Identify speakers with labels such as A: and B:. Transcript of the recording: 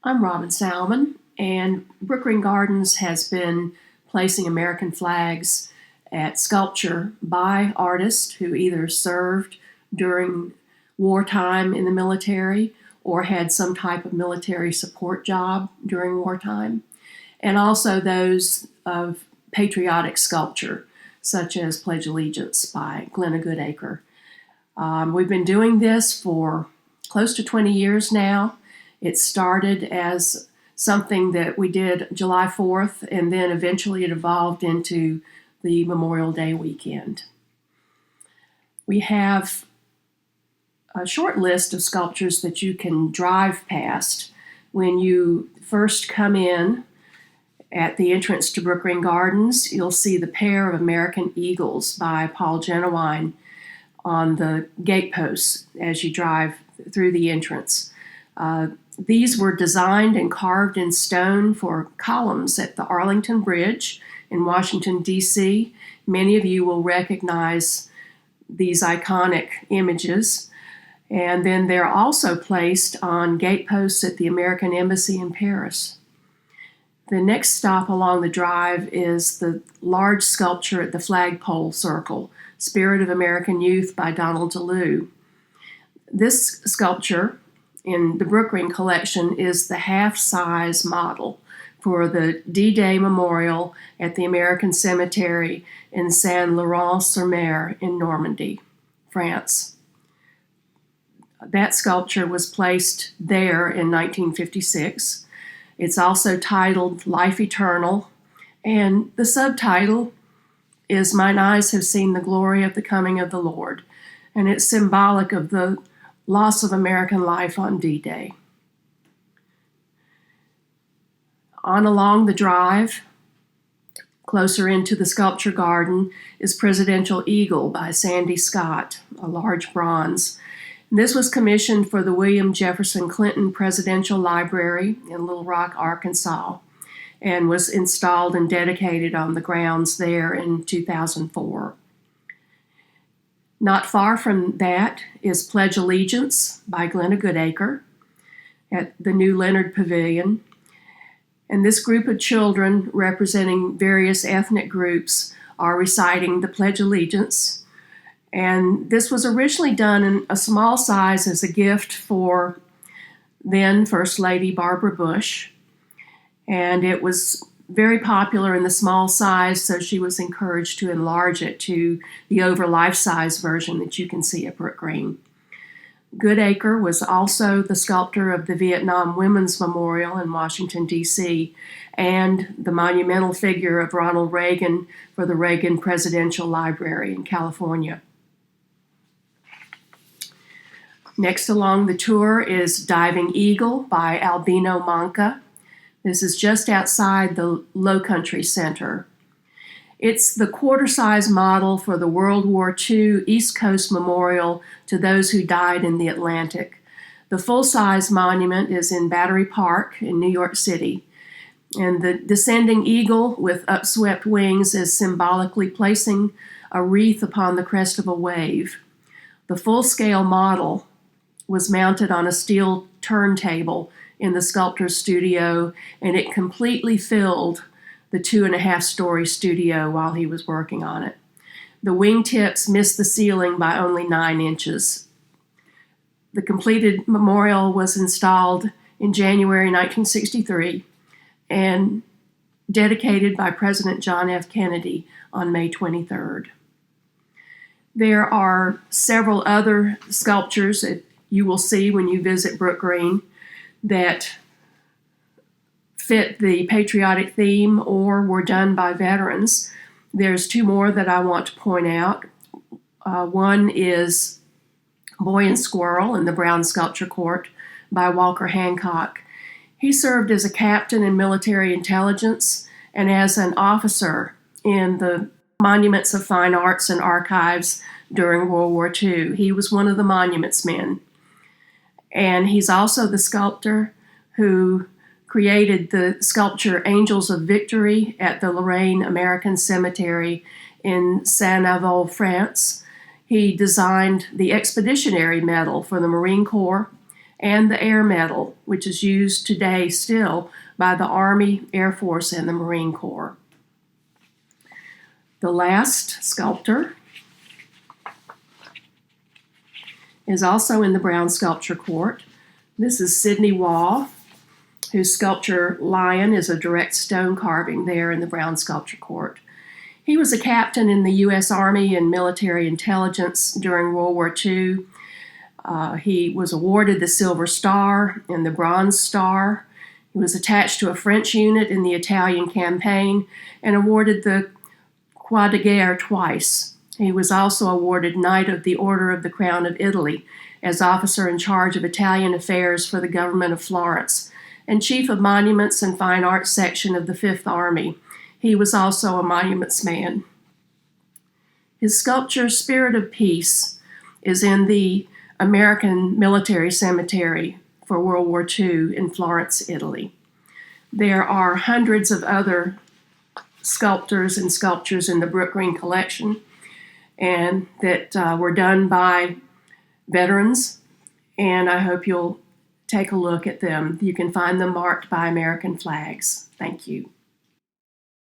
A: I'm Robin Salmon, and Brookgreen Gardens has been placing American flags at sculpture by artists who either served during wartime in the military or had some type of military support job during wartime, and also those of patriotic sculpture, such as Pledge Allegiance by Glenna Goodacre. We've been doing this for close to 20 years now. It started as something that we did July 4th, and then eventually it evolved into the Memorial Day weekend. We have a short list of sculptures that you can drive past when you first come in. At the entrance to Brookgreen Gardens, you'll see the pair of American eagles by Paul Genuine on the gateposts as you drive through the entrance. These were designed and carved in stone for columns at the Arlington Bridge in Washington, D.C. Many of you will recognize these iconic images. And then they're also placed on gateposts at the American Embassy in Paris. The next stop along the drive is the large sculpture at the Flagpole Circle, Spirit of American Youth by Donald DeLue. This sculpture in the Brookgreen collection is the half-size model for the D-Day Memorial at the American Cemetery in Saint-Laurent-sur-Mer in Normandy, France. That sculpture was placed there in 1956. It's also titled Life Eternal, and the subtitle is Mine Eyes Have Seen the Glory of the Coming of the Lord, and it's symbolic of the loss of American life on D-Day. On along the drive, closer into the sculpture garden, is Presidential Eagle by Sandy Scott, a large bronze. This was commissioned for the William Jefferson Clinton Presidential Library in Little Rock, Arkansas, and was installed and dedicated on the grounds there in 2004. Not far from that is Pledge Allegiance by Glenna Goodacre at the New Leonard Pavilion. And this group of children representing various ethnic groups are reciting the Pledge Allegiance. And this was originally done in a small size as a gift for then First Lady Barbara Bush. And it was very popular in the small size, so she was encouraged to enlarge it to the over life-size version that you can see at Brookgreen. Goodacre was also the sculptor of the Vietnam Women's Memorial in Washington, D.C., and the monumental figure of Ronald Reagan for the Reagan Presidential Library in California. Next along the tour is Diving Eagle by Albino Manca. This is just outside the Lowcountry Center. It's the quarter-size model for the World War II East Coast Memorial to those who died in the Atlantic. The full-size monument is in Battery Park in New York City. And the descending eagle with upswept wings is symbolically placing a wreath upon the crest of a wave. The full-scale model was mounted on a steel turntable in the sculptor's studio, and it completely filled the 2.5-story studio while he was working on it. The wingtips missed the ceiling by only 9 inches. The completed memorial was installed in January 1963 and dedicated by President John F. Kennedy on May 23rd. There are several other sculptures that you will see when you visit Brookgreen that fit the patriotic theme or were done by veterans. There's 2 more that I want to point out. One is Buoyant Squirrel in the Brown Sculpture Court by Walker Hancock. He served as a captain in military intelligence and as an officer in the Monuments of Fine Arts and Archives during World War II. He was one of the monuments men. And he's also the sculptor who created the sculpture Angels of Victory at the Lorraine American Cemetery in Saint-Avold, France. He designed the Expeditionary Medal for the Marine Corps and the Air Medal, which is used today still by the Army, Air Force, and the Marine Corps. The last sculptor is also in the Brown Sculpture Court. This is Sidney Waugh, whose sculpture Lion is a direct stone carving there in the Brown Sculpture Court. He was a captain in the U.S. Army and military intelligence during World War II. He was awarded the Silver Star and the Bronze Star. He was attached to a French unit in the Italian campaign and awarded the Croix de Guerre twice. He was also awarded Knight of the Order of the Crown of Italy as officer in charge of Italian affairs for the government of Florence and chief of monuments and fine arts section of the Fifth Army. He was also a monuments man. His sculpture, Spirit of Peace, is in the American Military Cemetery for World War II in Florence, Italy. There are hundreds of other sculptors and sculptures in the Brookgreen collection, and that were done by veterans, and I hope you'll take a look at them. You can find them marked by American flags. Thank you.